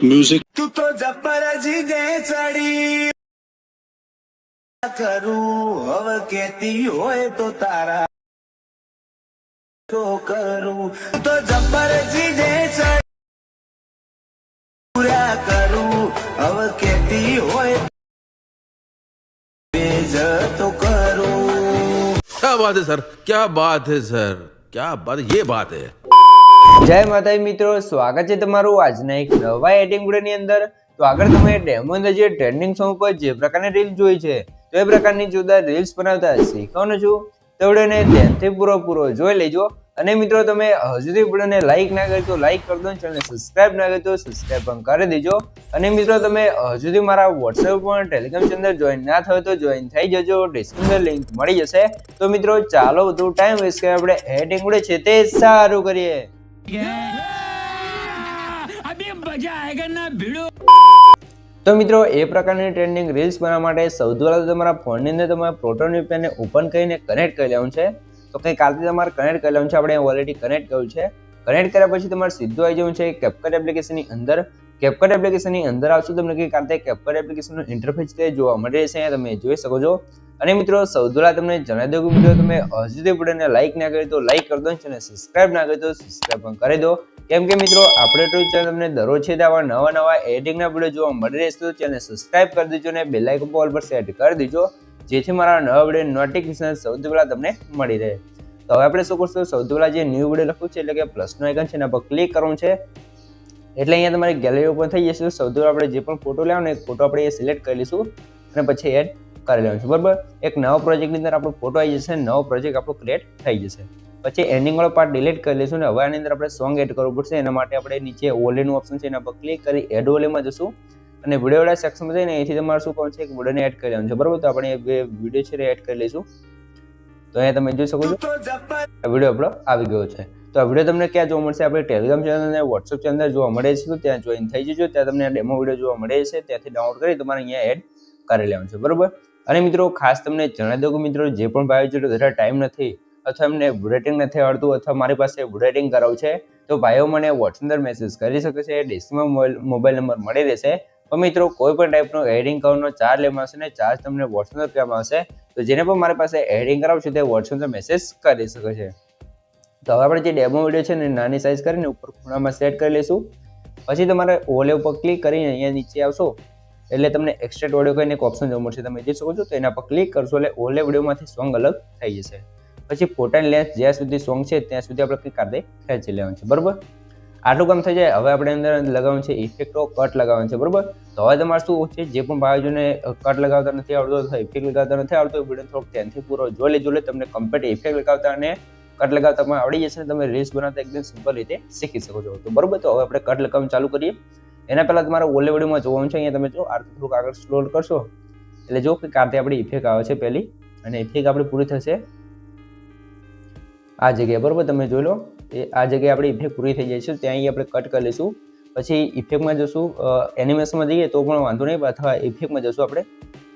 Music तू तो जब्बर जी दे चढ़ी करूं હવે કેતી હોય તો તારા તો કરું તું તો જબ્બર જી દે ચઢી પૂરા કરું હવે કેતી હોય બેજ તો કરું। क्या बात है सर, क्या बात है सर, क्या बात, ये बात है। જય માતાજી મિત્રો, સ્વાગત છે તમારું આજના એક નવા એડિટિંગ વિડિયોની અંદર। તો આગળ તમે ડેમો અંદર જે ટ્રેન્ડિંગ સોંગ પર જે પ્રકારની રીલ જોઈ છે તો એ પ્રકારની જોરદાર રીલ્સ બનાવતા શીખવાનું છું, તો વિડિયોને ધ્યાનથી પૂરો જોઈ લેજો। અને મિત્રો તમે હજુ સુધી વિડિયોને લાઈક ના કરી તો લાઈક કરી દો, ચેનલને સબસ્ક્રાઇબ ના કરી તો સબસ્ક્રાઇબ પણ કરી દેજો। અને મિત્રો તમે હજુ સુધી મારા WhatsApp પર ટેલિગ્રામ ચેનલ જોઈન ના થયો તો જોઈન થઈ જજો, ડિસ્ક્રિપ્શન લિંક મળી જશે। તો મિત્રો ચાલો વધુ ટાઈમ વેસ્ટ કરે આપણે એડિટિંગ વિડિયો છે તે સારું કરીએ। તો મિત્રો એ પ્રકારની ટ્રેન્ડિંગ રીલ્સ બનાવવા માટે સૌથી પહેલા તો તમારા ફોનની અંદર તમારા પ્રોટોન VPN ને ઓપન કરીને કનેક્ટ કરી લેવાનું છે। તો કંઈ કાલથી તમારે કનેક્ટ કરી લેવાનું છે, આપણે ઓલરેડી કનેક્ટ કર્યું છે। કનેક્ટ કર્યા પછી તમારે સીધું આવી જવું છે કેપકટ એપ્લિકેશનની અંદર। કેપકટ એપ્લિકેશનની અંદર આવશો તમને કંઈ કાલથી કેપકટ એપ્લિકેશનનું ઇન્ટરફેસ તે જોવા મળી રહેશે, તમે જોઈ શકો છો। અને મિત્રો સૌથી પહેલા તમને જણાવી દઉં કે વિડીયો તમે હજુ સુધી વિડીયોને લાઈક ના કરી તો લાઈક કરી દો, અને સબસ્ક્રાઇબ ના કરી તો સબસ્ક્રાઇબ પણ કરી દો। કેમ કે મિત્રો આપણે તો ચેનલ તમને દરરોજ છે આવા નવા એડિટિંગના વિડીયો જોવા મળી રહેશે, તો ચેનલ સબસ્ક્રાઇબ કરી દેજો અને બેલ આઇકન પર ઓલ પર સેટ કરી દેજો, જેથી મારા નવા વિડીયો નોટિફિકેશન સૌથી પહેલા તમને મળી રહે। તો હવે આપણે શું કરશું, સૌથી પહેલા જે ન્યૂ વિડીયો લખવું છે એટલે કે પ્લસનું આઇકન છે એના પર ક્લિક કરવું છે, એટલે અહીંયા તમારી ગેલેરી ઓપન થઈ જશે। સૌથી પહેલા આપણે જે પણ ફોટો લેવાનો એક ફોટો આપણે એ સિલેક્ટ કરી લઈશું અને પછી એડ કરી લેવાનું છે, બરાબર। એક નવો પ્રોજેક્ટની અંદર આપણો ફોટો આવી જશે, નવો પ્રોજેક્ટ આપણો ક્રિએટ થઈ જશે। પછી એન્ડિંગ વાળો પાર્ટ ડિલીટ કરી લઈશું ને હવે આની અંદર આપણે સોંગ એડ કરવું પડશે। એના માટે આપણે નીચે ઓલેનું ઓપ્શન છે એના પર ક્લિક કરી એડ ઓલેમાં જશું અને વિડીયો વાળા સેક્શનમાં જઈને અહીંથી તમારે શું કરવાનું છે કે વિડીયોને એડ કરી લેવાનું છે, બરાબર। તો આપણે બે વિડીયો છે એડ કરી લઈશું। તો અહીંયા તમે જોઈ શકો છો આ વિડીયો આપણો આવી ગયો છે। તો આ વિડીયો તમને ક્યાં જોવા મળશે, આપણે ટેલિગ્રામ ચેનલ અને WhatsApp ચેનલ જોવા મળે છે, તો ત્યાં જોઈન થઈ જજો, ત્યાં તમને ડેમો વિડીયો જોવા મળે છે, ત્યાંથી ડાઉનલોડ કરી તમારે અહીંયા એડ કરી લેવાનું છે, બરાબર। અને મિત્રો ખાસ તમને જણાવી દઉં કે મિત્રો જે પણ ભાઈઓ જોડે વધારે ટાઈમ નથી અથવા એમને એડિટિંગ નથી આવડતું અથવા મારી પાસે એડિટિંગ કરાવવું છે તો ભાઈઓ મને WhatsApp અંદર મેસેજ કરી શકે છે, ડિસ્ક્રિપ્શનમાં મોબાઈલ નંબર મળી રહેશે। તો મિત્રો કોઈ પણ ટાઈપનો એડિટિંગ કરવાનો ચાર્જ લેવામાં આવશે ને ચાર્જ તમને WhatsApp અંદર કહેવામાં આવશે, તો જેને પણ મારી પાસે એડિટિંગ કરાવવું છે તે WhatsApp અંદર મેસેજ કરી શકે છે। તો હવે આપણે જે ડેમો વિડીયો છે ને નાની સાઇઝ કરીને ઉપર ખૂણામાં સેટ કરી લઈશું। પછી તમારે ઓલે ઉપર ક્લિક કરીને અહીંયા નીચે આવશો એટલે તમને એક્સટ્રેક્ટ ઓડિયો કરીને એક ઓપ્શન જોવા મળશે, તમે જોઈ શકો છો। તો એના પર ક્લિક કરશો એટલે ઓલે વિડીયોમાંથી સોંગ અલગ થઈ જશે। પછી ફોટાની લેન્થ જ્યાં સુધી સોંગ છે ત્યાં સુધી આપણે કંઈક કાઢે ખેંચી લેવાનું છે, બરાબર। આટલું કામ થઈ જાય હવે આપણે અંદર લગાવવાનું છે ઇફેક્ટો, કટ લગાવવાનું છે, બરાબર। તો હવે તમારે શું છે, જે પણ ભાઈઓને કટ લગાવતા નથી આવડતો અથવા ઇફેક્ટ લગાવતા નથી આવડતો વિડીયો થોડોક ધ્યાનથી પૂરો જોઈ લેજો, તમે કમ્પ્લીટ ઇફેક્ટ લગાવતા અને કટ લગાવતા પણ આવડી જશે ને તમે રીલ્સ બનાવતા એકદમ સિમ્પલ રીતે શીખી શકો છો, તો બરાબર। તો હવે આપણે કટ લગાવવાનું ચાલુ કરીએ। એના પહેલા તમારે ઓલે વિડીયોમાં જોવાનું છે, અહીંયા તમે જો આટલું થોડુંક આગળ સ્ક્રોલ કરશો એટલે જો કે કારતે આપણી ઇફેક્ટ આવે છે પહેલી, અને ઇફેક્ટ આપણી પૂરી થશે આ જગ્યાએ, બરાબર। તમે જોઈ લો એ આ જગ્યાએ આપણી ઇફેક્ટ પૂરી થઈ જાય છે, ત્યાં અહીં આપણે કટ કરી લઈશું। પછી ઇફેક્ટમાં જશું, એનિમેશનમાં જઈએ તો પણ વાંધો નહીં, અથવા ઇફેક્ટમાં જશું, આપણે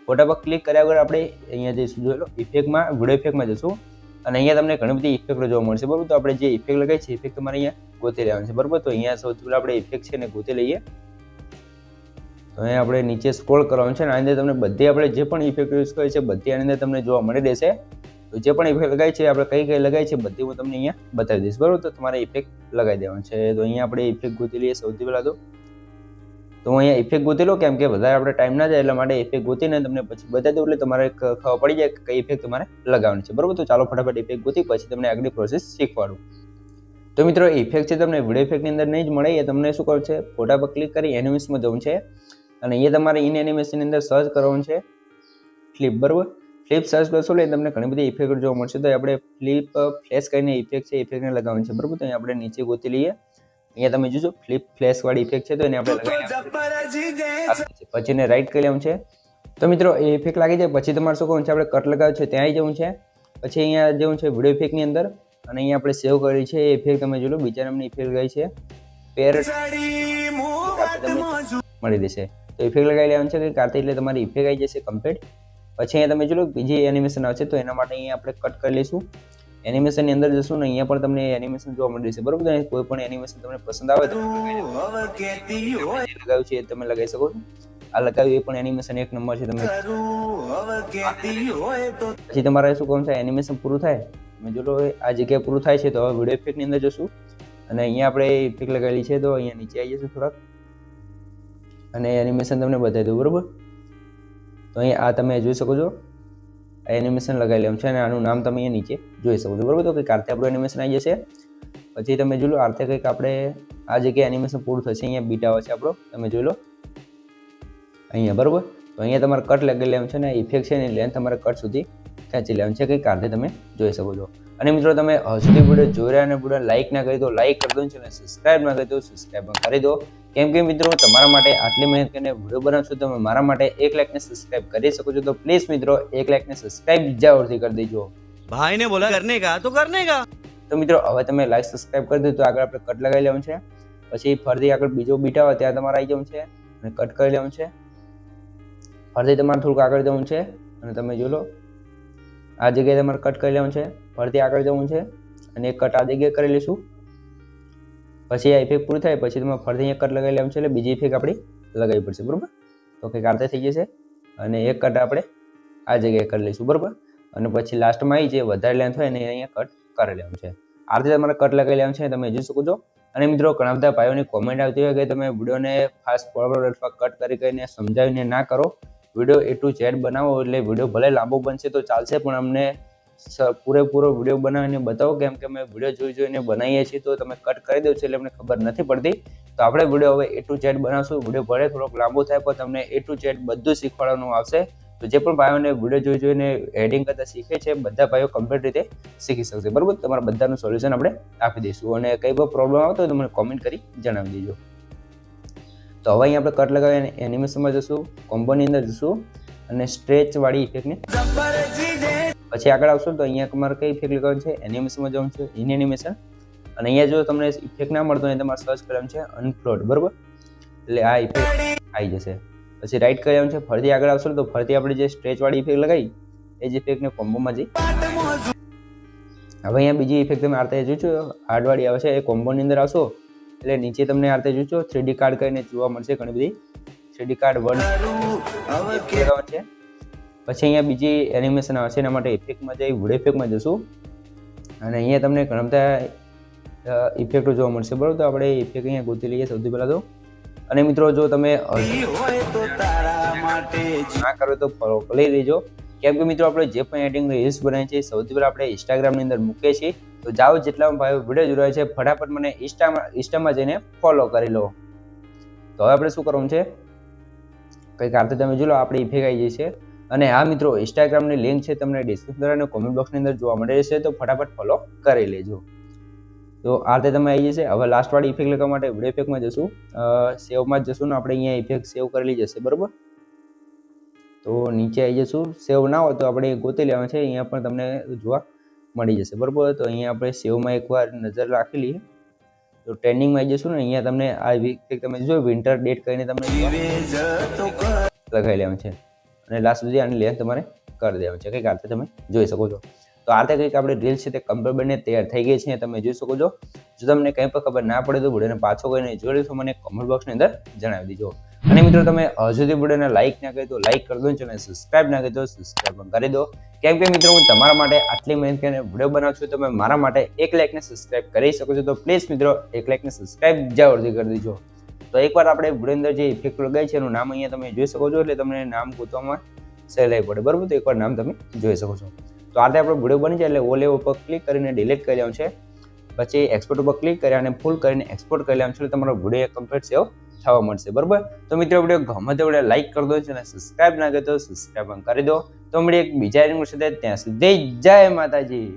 ફોટા પર ક્લિક કર્યા વગર આપણે અહીંયા જઈશું, જોઈ લો ઇફેક્ટમાં વિડીયો ઇફેક્ટમાં જશું અને અહીંયા તમને ઘણી બધી ઇફેક્ટો જોવા મળશે, બરાબર। તો આપણે જે ઇફેક્ટ લગાવી છે ઇફેક્ટ તમારે અહીંયા ગોતી લેવાની છે, બરાબર। તો અહીંયા સૌથી પહેલાં આપણે ઇફેક્ટ છે ને ગોતી લઈએ। તો અહીંયા આપણે નીચે સ્ક્રોલ કરવાનું છે અને આની અંદર તમને બધી આપણે જે પણ ઇફેક્ટ યુઝ કરી છે બધી આની અંદર તમને જોવા મળી રહેશે। તો જે પણ ઇફેક્ટ લગાવી છે આપણે કઈ લગાવી છે બધી હું તમને અહીંયા બતાવી દઈશ, બરાબર। તો તમારે ઇફેક્ટ લગાવી દેવાનું છે। તો અહીંયા આપણે ઇફેક્ટ ગોતી લઈએ સૌથી પહેલાં તો હું અહીંયા ઇફેક્ટ ગોતી લો, કેમ કે વધારે આપણે ટાઈમ ના જાય એટલા માટે ઇફેક્ટ ગોતીને તમને પછી બતાવી દઉં એટલે તમારે ખબર પડી જાય કે કઈ ઇફેક્ટ તમારે લગાવવાની છે, બરાબર। તો ચાલો ફટાફટ ઇફેક્ટ ગોતી પછી તમને આગળની પ્રોસેસ શીખવાડું। તો મિત્રો ઇફેક્ટ છે તમને વિડીયો ઇફેક્ટની અંદર નહીં જ મળે, એ તમને શું કરવું છે, ફોટા પર ક્લિક કરી એનિમેશનમાં જવું છે અને એ તમારે ઇન એનિમેશનની અંદર સર્ચ કરવાનું છે ફ્લિપ, બરાબર। ફ્લિપ સર્ચ કરશો એટલે તમને ઘણી બધી ઇફેક્ટ જોવા મળશે, તો આપણે ફ્લિપ ફ્લેશ કરીને ઇફેક્ટ છે ઇફેક્ટને લગાવવાની છે, બરાબર। તો અહીંયા આપણે નીચે ગોતી લઈએ, અહીંયા તમે જોજો ફ્લિપ ફ્લેશ વાળી ઇફેક્ટ છે તો એને આપણે લગાવી પછી એને રાઈટ કરી લેવાનું છે। તો મિત્રો એ ઇફેક્ટ લાગી જાય પછી તમારે શું કરવાનું છે, આપણે કટ લગાવ્યું છે ત્યાં આવી જવું છે, પછી અહીંયા જવું છે વિડીયો ઇફેક્ટની અંદર અને અહીંયા આપણે સેવ કરી છે એ ઇફેક્ટ તમે જોજો બીજા નામની ઇફેક્ટ લગાવી છે પેર મળી દેશે। તો ઇફેક્ટ લગાવી લેવાનું છે કે કાઢતી એટલે તમારી ઇફેક્ટ આવી જશે કમ્પ્લીટ। પછી અહીંયા તમે જોજો બીજી એનિમેશન આવશે તો એના માટે અહીંયા આપણે કટ કરી લઈશું એનિમેશનની અંદર જશું ને અહીંયા પણ તમને એનિમેશન જોવા મળી જશે બરોબર. કોઈ પણ એનિમેશન તમને પસંદ આવે તો હવે કેતી હોય જે લગાવ્યું છે એ તમે લગાવી શકો છો. આ લગાવ્યું એ પણ એનિમેશન એક નંબર છે. તમે હવે કેતી હોય તો પછી તમારે શું કામ થાય, એનિમેશન પૂરું થાય તમે જો લો આ જગ્યાએ પૂરું થાય છે તો હવે વિડીયો ઇફેક્ટની અંદર જશું અને અહીંયા આપણે ઇફેક્ટ લગાવેલી છે તો અહીંયા નીચે આવી જશું થોડાક અને એનિમેશન તમને બતાવી દઉં બરોબર. તો અહીંયા આ તમે જોઈ શકો છો આ એનિમેશન લગાવેલું છે અને આનું નામ તમે અહીંયા નીચે જોઈ શકો છો બરોબર. તો કંઈક આરતે આપણું એનિમેશન આવી જશે. પછી તમે જોઈ લો આરતે કંઈક આપણે આ જગ્યાએ એનિમેશન પૂરું થશે. અહીંયા બીટ આવે છે આપણો, તમે જોઈ લો અહીંયા બરોબર. તો અહીંયા તમારે કટ લગાવી લેવાનું છે ને ઇફેક્ટ છે ને લેન્થ તમારે કટ સુધી ખેંચી લેવાનું છે. કંઈક આરતે તમે જોઈ શકો છો. અને મિત્રો તમે હજુ વિડીયો જોઈ રહ્યા અને વિડીયો લાઈક ના કરી દો લાઈક કરી દો અને સબસ્ક્રાઇબ ના કરી દો સબસ્ક્રાઇબ કરી દો. કેમ કે મિત્રો તમારા માટે આટલી મહેનત કરીને વિડીયો બનાવશો તમે મારા માટે 1 લાખ ને સબસ્ક્રાઇબ કરી શકો છો. તો પ્લીઝ મિત્રો 1 લાખ ને સબસ્ક્રાઇબ જરૂરથી કરી દેજો. भाई ने बोला करने का तो करने का. તો મિત્રો હવે તમે લાઈક સબસ્ક્રાઇબ કરી દો તો આગળ આપણે કટ લગાવી લેવાનું છે. પછી ફરીથી આગળ બીજો બીટ આવે ત્યાં તમારે આવી જવાનું છે અને કટ કરી લેવાનું છે. ફરીથી તમારે થોડુંક આગળ જવું છે અને તમે જોઈ લો આ જગ્યાએ તમારે કટ કરી લેવાનું છે. ફરીથી આગળ જવું છે અને એક કટ આ જગ્યાએ કરી લઈશું. પછી આ ઇફેક્ટ પૂરું થાય પછી તમારે ફરીથી અહીંયા કટ લગાવી લેવાનું છે એટલે બીજી ઇફેક્ટ આપણી લગાવવી પડશે બરોબર. તો કંઈક આરતે થઈ જશે અને એક કટ આપણે આ જગ્યાએ કરી લઈશું બરોબર. અને પછી લાસ્ટમાં આવી જે વધારે લેન્થ હોય ને અહીંયા કટ કરી લેવાનું છે. આરતે તમારે કટ લગાવી લેવાનું છે તમે જોઈ શકો છો. અને મિત્રો ઘણા બધા ભાઈઓની કોમેન્ટ આવતી હોય કે તમે વિડીયોને ફાસ્ટ ફોરવર્ડ અથવા કટ કરી કરીને સમજાવીને ના કરો, વિડીયો A to Z બનાવો એટલે વિડીયો ભલે લાંબો બનશે તો ચાલશે પણ અમને પૂરેપૂરો વિડીયો બનાવીને બતાવો. કેમ કે અમે વિડીયો જોઈને બનાવીએ છીએ તો તમે કટ કરી દો છો એટલે અમને ખબર નથી પડતી. તો આપણે વિડીયો હવે A to Z બનાવશું. વિડીયો ભલે થોડોક લાંબો થાય પણ તમને A to Z બધું શીખવાડવાનું આવશે. તો જે પણ ભાઈઓને વિડીયો જોઈને એડિટિંગ કરતા શીખે છે બધા ભાઈઓ કમ્પ્લીટ રીતે શીખી શકશે બરોબર. તમારા બધાનું સોલ્યુશન આપણે આપી દઈશું અને કંઈ પણ પ્રોબ્લેમ આવતો હોય તો મને કોમેન્ટ કરી જણાવી દેજો. તો હવે અહીંયા આપણે કટ લગાવી એનિમેશનમાં જશું, કોમ્બોની અંદર જશું અને સ્ટ્રેચ વાળી ઇફેક્ટને પછી આગળ આવશું. તો અહીંયા તમારે કઈ ઇફેક્ટ લગાવવાની છે, એનિમેશનમાં જવાનું છે, ઇન એનિમેશન. અને અહીંયા જો તમને ઇફેક્ટ ના મળતો હોય તમારે સર્ચ કરવાનું છે અનફ્લોટ બરોબર. એટલે આ ઇફેક્ટ આવી જશે. પછી રાઈટ કરવાનું છે. ફરીથી આગળ આવશો તો ફરીથી આપણે જે સ્ટ્રેચ વાળી ઇફેક્ટ લગાવી એ જ ઇફેક્ટને કોમ્બોમાં જઈ હવે અહીંયા બીજી ઇફેક્ટ તમે આરતે જોઈશો હાર્ડ વાળી આવે છે એ કોમ્બોની અંદર આવશો એટલે નીચે તમને આરતે જોઈશો 3D કાર્ડ કરીને જોવા મળશે ઘણી બધી 3D કાર્ડ 1 લગાવવાનું છે. પછી અહીંયા બીજી એનિમેશન આવશે એના માટે ઇફેક્ટમાં જઈ વિડીયો ઇફેક્ટમાં જશું અને અહીંયા તમને ઘણા બધા ઇફેક્ટો જોવા મળશે બરોબર. તો આપણે ઇફેક્ટ અહીંયા ગોતી લઈએ સૌથી પહેલાં તો. અને મિત્રો જો તમે ના કરો તો ફોલો કરી લેજો. કેમ કે મિત્રો આપણે જે પણ એડિટિંગ રીલ્સ બનાવીએ છીએ સૌથી પહેલાં આપણે ઇન્સ્ટાગ્રામની અંદર મૂકીએ છીએ. તો જાઓ જેટલા ભાઈઓ વિડીયો જોઈ રહ્યા છે ફટાફટ મને ઇન્સ્ટામાં જઈને ફોલો કરી લો. તો હવે આપણે શું કરવાનું છે કંઈક આરતે તમે જોઈ લો આપણી ઇફેક્ટ આવી જશે. અને હા મિત્રો ઇન્સ્ટાગ્રામની લિંક છે તમને ડિસ્ક્રિપ્શન અને કોમેન્ટ બોક્સની અંદર જોવા મળે છે તો ફટાફટ ફોલો કરી લેજો. તો આ રીતે તમે આવી જશે. હવે લાસ્ટ વાળી ઇફેક્ટ લગાવવા માટે વિડીયો ઇફેક્ટમાં જશું, સેવમાં જ જશું ને આપણે અહીંયા ઇફેક્ટ સેવ કરેલી જશે બરોબર. તો નીચે આવી જશું. સેવ ના હોય તો આપણે ગોતી લેવાનું છે, અહીંયા પણ તમને જોવા મળી જશે બરોબર. તો અહીંયા આપણે સેવમાં એકવાર નજર રાખી લઈએ. તો ટ્રેન્ડિંગમાં આવી જશું ને અહીંયા તમને આ ઇફેક્ટ તમે જો વિન્ટર ડેટ કરીને તમને લગાવી લેવાનું છે અને લાસ્ટ સુધી આની લેન્થ તમારે કરી દેવાનું છે. કંઈક આ રીતે તમે જોઈ શકો છો. તો આ રીતે કંઈક આપણે રીલ છે તે કમ્પ્લીટ બનીને તૈયાર થઈ ગઈ છે તમે જોઈ શકો છો. જો તમને કંઈ પણ ખબર ના પડે તો વિડીયોને પાછો કરીને જોઈ લેશો મને કોમેન્ટ બોક્સની અંદર જણાવી દેજો. અને મિત્રો તમે હજુ સુધી વિડીયોને લાઈક ના કરી તો લાઈક કરી દો અને સબસ્ક્રાઇબ ના કરી તો સબસ્ક્રાઇબ પણ કરી દો. કેમ કે મિત્રો હું તમારા માટે આટલી મહેનત કરીને વિડીયો બનાવું છું તમે મારા માટે 1 લાખને સબસ્ક્રાઇબ કરી શકો છો. તો પ્લીઝ મિત્રો 1 લાખને સબસ્ક્રાઇબ જરૂરથી કરી દેજો. તો એકવાર આપણે વિડીયો અંદર જે ઇફેક્ટ લગાવી છે એનું નામ અહીંયા તમે જોઈ શકો છો એટલે તમને નામ ગોતવામાં સહેલાઈ પડે બરાબર. તો એકવાર નામ તમે જોઈ શકો છો. તો આ રીતે આપણો વિડીયો બની જાય એટલે ઓ લેવલ ઉપર ક્લિક કરીને ડિલીટ કરી લેવાનું છે. પછી એક્સપોર્ટ ઉપર ક્લિક કરી અને ફૂલ કરીને એક્સપોર્ટ કરી લેવાનું છે એટલે તમારો વિડીયો કમ્પ્લીટ સેવ થવા મળશે બરાબર. તો મિત્રો વિડીયો ગમે તે વિડીયો લાઈક કરી દો અને સબસ્ક્રાઇબ ના કરી તો સબસ્ક્રાઇબ કરી દો. તો મળીએ એક બીજા એડિટિંગ સાથે, ત્યાં સુધી જય માતાજી.